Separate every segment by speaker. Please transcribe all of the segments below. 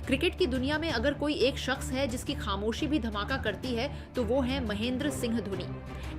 Speaker 1: Cricket की दुनिया में अगर कोई एक शख्स है जिसकी खामोशी भी धमाका करती है तो वो है महेंद्र सिंह धोनी।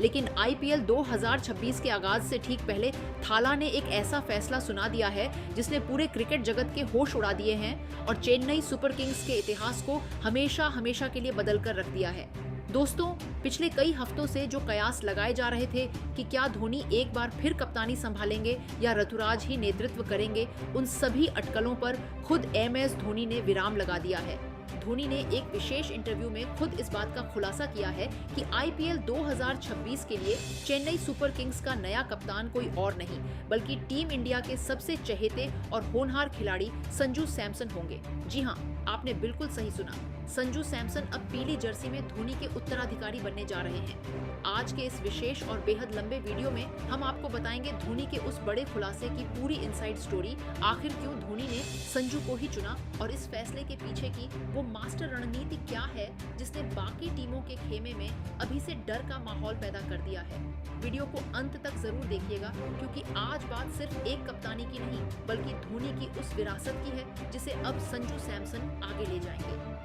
Speaker 1: लेकिन आईपीएल 2026 के आगाज से ठीक पहले थाला ने एक ऐसा फैसला सुना दिया है जिसने पूरे क्रिकेट जगत के होश उड़ा दिए हैं और चेन्नई सुपर किंग्स के इतिहास को हमेशा हमेशा के लिए बदल कर रख दिया है। दोस्तों, पिछले कई हफ्तों से जो कयास लगाए जा रहे थे कि क्या धोनी एक बार फिर कप्तानी संभालेंगे या ऋतुराज ही नेतृत्व करेंगे, उन सभी अटकलों पर खुद एमएस धोनी ने विराम लगा दिया है। धोनी ने एक विशेष इंटरव्यू में खुद इस बात का खुलासा किया है कि आईपीएल 2026 के लिए चेन्नई सुपर किंग्स का नया कप्तान कोई और नहीं बल्कि टीम इंडिया के सबसे चहेते और होनहार खिलाड़ी संजू सैमसन होंगे। जी हाँ, आपने बिल्कुल सही सुना, संजू सैमसन अब पीली जर्सी में धोनी के उत्तराधिकारी बनने जा रहे हैं। आज के इस विशेष और बेहद लंबे वीडियो में हम आपको बताएंगे धोनी के उस बड़े खुलासे की पूरी इनसाइड स्टोरी, आखिर क्यों धोनी ने संजू को ही चुना और इस फैसले के पीछे की वो मास्टर रणनीति क्या है जिसने बाकी टीमों के खेमे में अभी से डर का माहौल पैदा कर दिया है। वीडियो को अंत तक जरूर देखिएगा क्योंकि आज बात सिर्फ एक कप्तानी की नहीं बल्कि धोनी की उस विरासत की है जिसे अब संजू सैमसन आगे ले जाएंगे।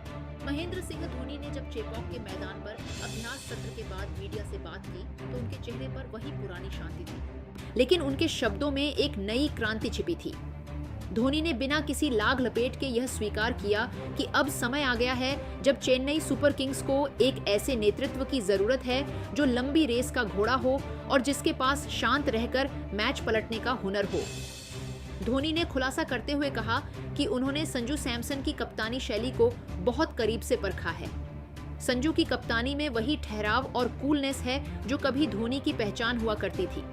Speaker 1: महेंद्र सिंह धोनी ने जब चेपॉक के मैदान पर अभ्यास सत्र के बाद मीडिया से बात की तो उनके चेहरे पर वही पुरानी शांति थी, लेकिन उनके शब्दों में एक नई क्रांति छिपी थी। धोनी ने बिना किसी लाग लपेट के यह स्वीकार किया कि अब समय आ गया है जब चेन्नई सुपर किंग्स को एक ऐसे नेतृत्व की जरूरत है जो लंबी रेस का घोड़ा हो और जिसके पास शांत रहकर मैच पलटने का हुनर हो। धोनी ने खुलासा करते हुए कहा कि उन्होंने संजू सैमसन की कप्तानी शैली को बहुत करीब से परखा है। संजू की कप्तानी में वही ठहराव और कूलनेस है जो कभी धोनी की पहचान हुआ करती थी।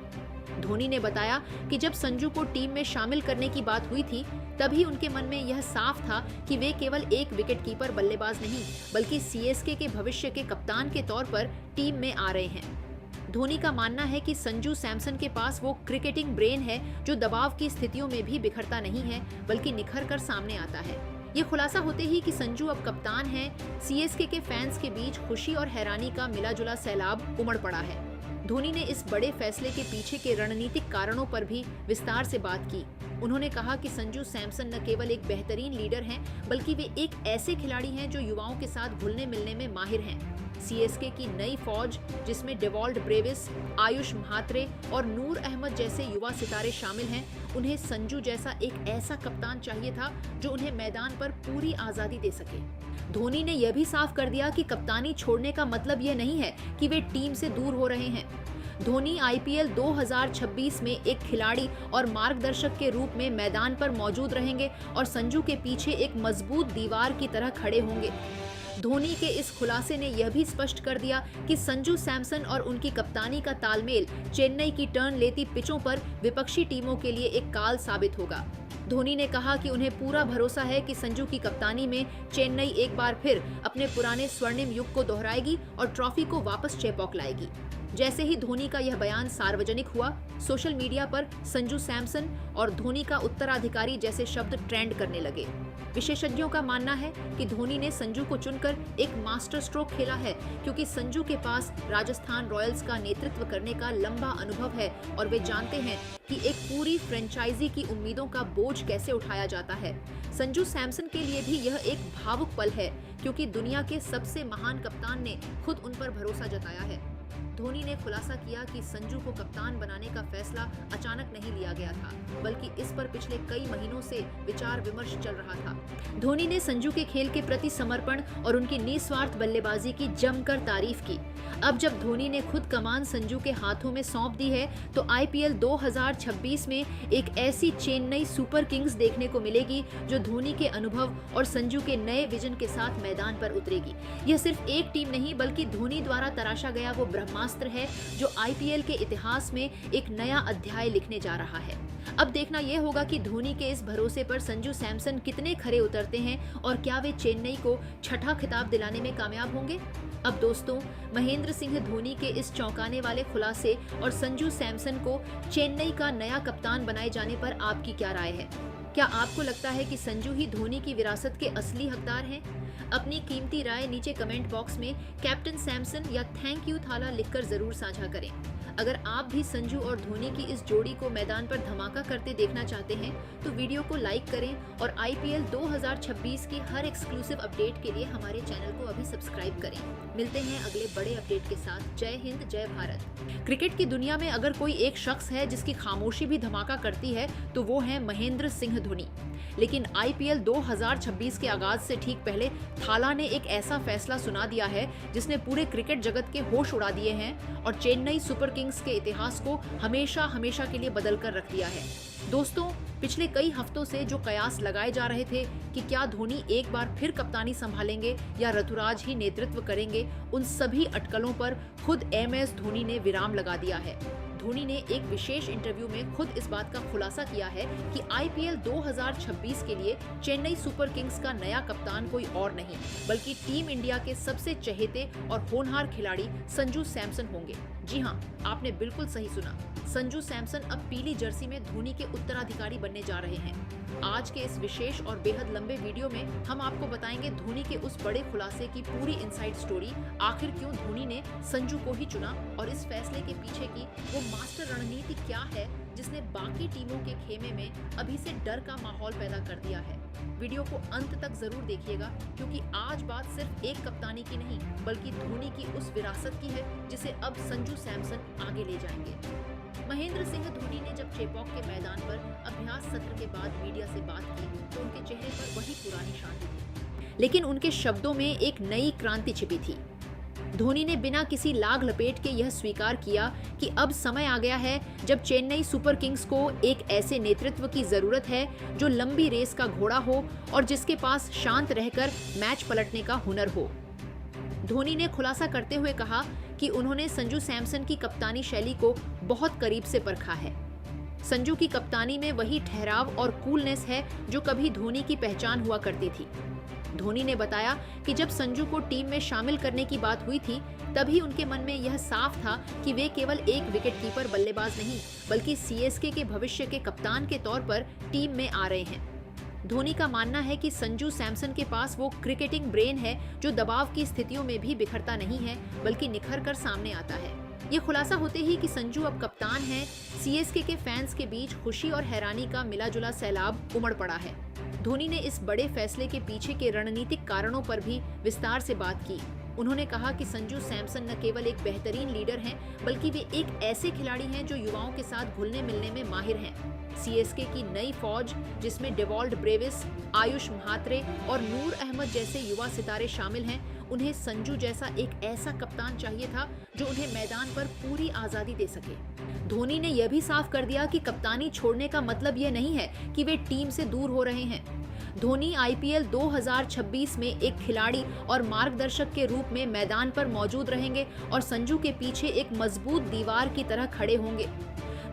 Speaker 1: धोनी ने बताया कि जब संजू को टीम में शामिल करने की बात हुई थी तभी उनके मन में यह साफ था कि वे केवल एक विकेटकीपर बल्लेबाज नहीं बल्कि सीएसके के भविष्य के कप्तान के तौर पर टीम में आ रहे हैं। धोनी का मानना है कि संजू सैमसन के पास वो क्रिकेटिंग ब्रेन है जो दबाव की स्थितियों में भी बिखरता नहीं है बल्कि निखर कर सामने आता है। ये खुलासा होते ही कि संजू अब कप्तान हैं, सीएसके के फैंस के बीच खुशी और हैरानी का मिला-जुला सैलाब उमड़ पड़ा है। धोनी ने इस बड़े फैसले के पीछे के रणनीतिक कारणों पर भी विस्तार से बात की। उन्होंने कहा कि संजू सैमसन न केवल एक बेहतरीन लीडर हैं बल्कि वे एक ऐसे खिलाड़ी हैं जो युवाओं के साथ घुलने मिलने में माहिर हैं। सीएसके की नई फौज जिसमें डेवॉल्ट ब्रेविस, आयुष म्हात्रे और नूर अहमद जैसे युवा सितारे शामिल हैं, उन्हें संजू जैसा एक ऐसा कप्तान चाहिए था जो उन्हें मैदान पर पूरी आजादी दे सके। धोनी ने यह भी साफ कर दिया कि कप्तानी छोड़ने का मतलब यह नहीं है कि वे टीम से दूर हो रहे हैं। धोनी आईपीएल 2026 में एक खिलाड़ी और मार्गदर्शक के रूप में मैदान पर मौजूद रहेंगे और संजू के पीछे एक मजबूत दीवार की तरह खड़े होंगे। धोनी के इस खुलासे ने यह भी स्पष्ट कर दिया कि संजू सैमसन और उनकी कप्तानी का तालमेल चेन्नई की टर्न लेती पिचों पर विपक्षी टीमों के लिए एक काल साबित होगा। धोनी ने कहा कि उन्हें पूरा भरोसा है कि संजू की कप्तानी में चेन्नई एक बार फिर अपने पुराने स्वर्णिम युग को दोहराएगी और ट्रॉफी को वापस चेपॉक लाएगी। जैसे ही धोनी का यह बयान सार्वजनिक हुआ, सोशल मीडिया पर संजू सैमसन और धोनी का उत्तराधिकारी जैसे शब्द ट्रेंड करने लगे। विशेषज्ञों का मानना है कि धोनी ने संजू को चुनकर एक मास्टर स्ट्रोक खेला है क्योंकि संजू के पास राजस्थान रॉयल्स का नेतृत्व करने का लंबा अनुभव है और वे जानते हैं कि एक पूरी फ्रेंचाइजी की उम्मीदों का बोझ कैसे उठाया जाता है। संजू सैमसन के लिए भी यह एक भावुक पल है क्योंकि दुनिया के सबसे महान कप्तान ने खुद उन पर भरोसा जताया है। धोनी ने खुलासा किया कि संजू को कप्तान बनाने का फैसला अचानक नहीं लिया गया था बल्कि इस पर पिछले कई महीनों से विचार विमर्श चल रहा था। धोनी ने संजू के खेल के प्रति समर्पण और उनकी निस्वार्थ बल्लेबाजी की जमकर तारीफ की। अब जब धोनी ने खुद कमान संजू के हाथों में सौंप दी है तो आईपीएल 2026 में एक ऐसी चेन्नई सुपर किंग्स देखने को मिलेगी जो धोनी के अनुभव और संजू के नए विजन के साथ मैदान पर उतरेगी। यह सिर्फ एक टीम नहीं बल्कि धोनी द्वारा तराशा गया वो ब्रह्मास्त्र है जो आईपीएल के इतिहास में एक नया अध्याय लिखने जा रहा है। अब देखना यह होगा कि धोनी के इस भरोसे पर संजू सैमसन कितने खरे उतरते हैं और क्या वे चेन्नई को छठा खिताब दिलाने में कामयाब होंगे। अब दोस्तों, महेंद्र सिंह धोनी के इस चौंकाने वाले खुलासे और संजू सैमसन को चेन्नई का नया कप्तान बनाए जाने पर आपकी क्या राय है? क्या आपको लगता है कि संजू ही धोनी की विरासत के असली हकदार हैं? अपनी कीमती राय नीचे कमेंट बॉक्स में कैप्टन सैमसन या थैंक यू थाला लिखकर जरूर साझा करें। अगर आप भी संजू और धोनी की इस जोड़ी को मैदान पर धमाका करते देखना चाहते हैं तो वीडियो को लाइक करें और आईपीएल 2026 की हर एक्सक्लूसिव अपडेट के लिए हमारे चैनल को अभी सब्सक्राइब करें। मिलते हैं अगले बड़े अपडेट के साथ। जय हिंद, जय भारत। क्रिकेट की दुनिया में अगर कोई एक शख्स है जिसकी खामोशी भी धमाका करती है तो वो है महेंद्र सिंह धोनी। लेकिन आईपीएल 2026 के आगाज से ठीक पहले थाला ने एक ऐसा फैसला सुना दिया है जिसने पूरे क्रिकेट जगत के होश उड़ा दिए हैं और चेन्नई सुपर किंग्स के इतिहास को हमेशा हमेशा के लिए बदल कर रख दिया है। दोस्तों, पिछले कई हफ्तों से जो कयास लगाए जा रहे थे कि क्या धोनी एक बार फिर कप्तानी संभालेंगे या ऋतुराज ही नेतृत्व करेंगे, उन सभी अटकलों पर खुद एमएस धोनी ने विराम लगा दिया है। धोनी ने एक विशेष इंटरव्यू में खुद इस बात का खुलासा किया है कि आईपीएल 2026 के लिए चेन्नई सुपर किंग्स का नया कप्तान कोई और नहीं बल्कि टीम इंडिया के सबसे चहेते और होनहार खिलाड़ी संजू सैमसन होंगे। जी हाँ, आपने बिल्कुल सही सुना। संजू सैमसन अब पीली जर्सी में धोनी के उत्तराधिकारी बनने जा रहे हैं। आज के इस विशेष और बेहद लंबे वीडियो में हम आपको बताएंगे धोनी के उस बड़े खुलासे की पूरी इनसाइड स्टोरी, आखिर क्यों धोनी ने संजू को ही चुना और इस फैसले के पीछे की वो मास्टर रणनीति क्या है जिसने बाकी टीमों के खेमे में अभी से डर का माहौल पैदा कर दिया है। वीडियो को अंत तक जरूर देखिएगा क्योंकि आज बात सिर्फ एक कप्तानी की नहीं बल्कि धोनी की उस विरासत की है जिसे अब संजू सैमसन आगे ले जाएंगे। महेंद्र सिंह धोनी ने जब चेपॉक के मैदान पर अभ्यास सत्र के बाद मीडिया से बात की तो उनके चेहरे पर वही पुरानी शांति थी, लेकिन उनके शब्दों में एक नई क्रांति छिपी थी। धोनी ने बिना किसी लाग लपेट के यह स्वीकार किया कि अब समय आ गया है जब चेन्नई सुपर किंग्स को एक ऐसे नेतृत्व की जरूरत है जो लंबी रेस का घोड़ा हो और जिसके पास शांत रहकर मैच पलटने का हुनर हो। धोनी ने खुलासा करते हुए कहा कि उन्होंने संजू सैमसन की कप्तानी शैली को बहुत करीब से परखा है। संजू की कप्तानी में वही ठहराव और कूलनेस है जो कभी धोनी की पहचान हुआ करती थी। धोनी ने बताया कि जब संजू को टीम में शामिल करने की बात हुई थी तभी उनके मन में यह साफ था कि वे केवल एक विकेटकीपर बल्लेबाज नहीं बल्कि सीएसके के भविष्य के कप्तान के तौर पर टीम में आ रहे हैं। धोनी का मानना है कि संजू सैमसन के पास वो क्रिकेटिंग ब्रेन है जो दबाव की स्थितियों में भी बिखरता नहीं है बल्कि निखर कर सामने आता है। ये खुलासा होते ही कि संजू अब कप्तान हैं, सीएसके के फैंस के बीच खुशी और हैरानी का मिला-जुला सैलाब उमड़ पड़ा है। धोनी ने इस बड़े फैसले के पीछे के रणनीतिक कारणों पर भी विस्तार से बात की। उन्होंने कहा कि संजू सैमसन न केवल एक बेहतरीन लीडर हैं बल्कि वे एक ऐसे खिलाड़ी हैं जो युवाओं के साथ घुलने मिलने में माहिर हैं। सीएसके की नई फौज जिसमें डेवॉल्ट ब्रेविस, आयुष म्हात्रे और नूर अहमद जैसे युवा सितारे शामिल हैं, उन्हें संजू जैसा एक ऐसा कप्तान चाहिए था जो उन्हें मैदान पर पूरी आजादी दे सके। धोनी ने यह भी साफ कर दिया कि कप्तानी छोड़ने का मतलब यह नहीं है कि वे टीम से दूर हो रहे हैं। धोनी आईपीएल 2026 में एक खिलाड़ी और मार्गदर्शक के रूप में मैदान पर मौजूद रहेंगे और संजू के पीछे एक मजबूत दीवार की तरह खड़े होंगे।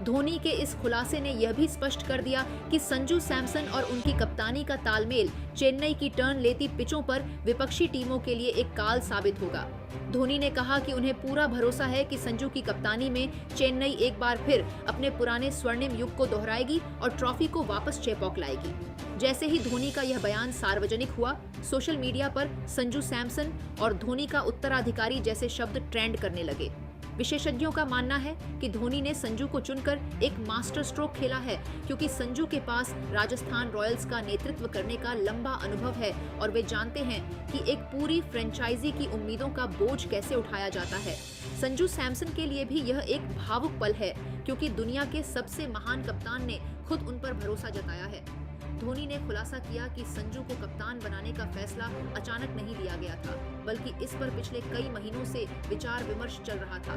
Speaker 1: धोनी के इस खुलासे ने यह भी स्पष्ट कर दिया कि संजू सैमसन और उनकी कप्तानी का तालमेल चेन्नई की टर्न लेती पिचों पर विपक्षी टीमों के लिए एक काल साबित होगा। धोनी ने कहा कि उन्हें पूरा भरोसा है कि संजू की कप्तानी में चेन्नई एक बार फिर अपने पुराने स्वर्णिम युग को दोहराएगी और ट्रॉफी को वापस चेपॉक लाएगी। जैसे ही धोनी का यह बयान सार्वजनिक हुआ, सोशल मीडिया पर संजू सैमसन और धोनी का उत्तराधिकारी जैसे शब्द ट्रेंड करने लगे। विशेषज्ञों का मानना है कि धोनी ने संजू को चुनकर एक मास्टर स्ट्रोक खेला है क्योंकि संजू के पास राजस्थान रॉयल्स का नेतृत्व करने का लंबा अनुभव है और वे जानते हैं कि एक पूरी फ्रेंचाइजी की उम्मीदों का बोझ कैसे उठाया जाता है। संजू सैमसन के लिए भी यह एक भावुक पल है क्योंकि दुनिया के सबसे महान कप्तान ने खुद उन पर भरोसा जताया है। धोनी ने खुलासा किया कि संजू को कप्तान बनाने का फैसला अचानक नहीं लिया गया था बल्कि इस पर पिछले कई महीनों से विचार विमर्श चल रहा था।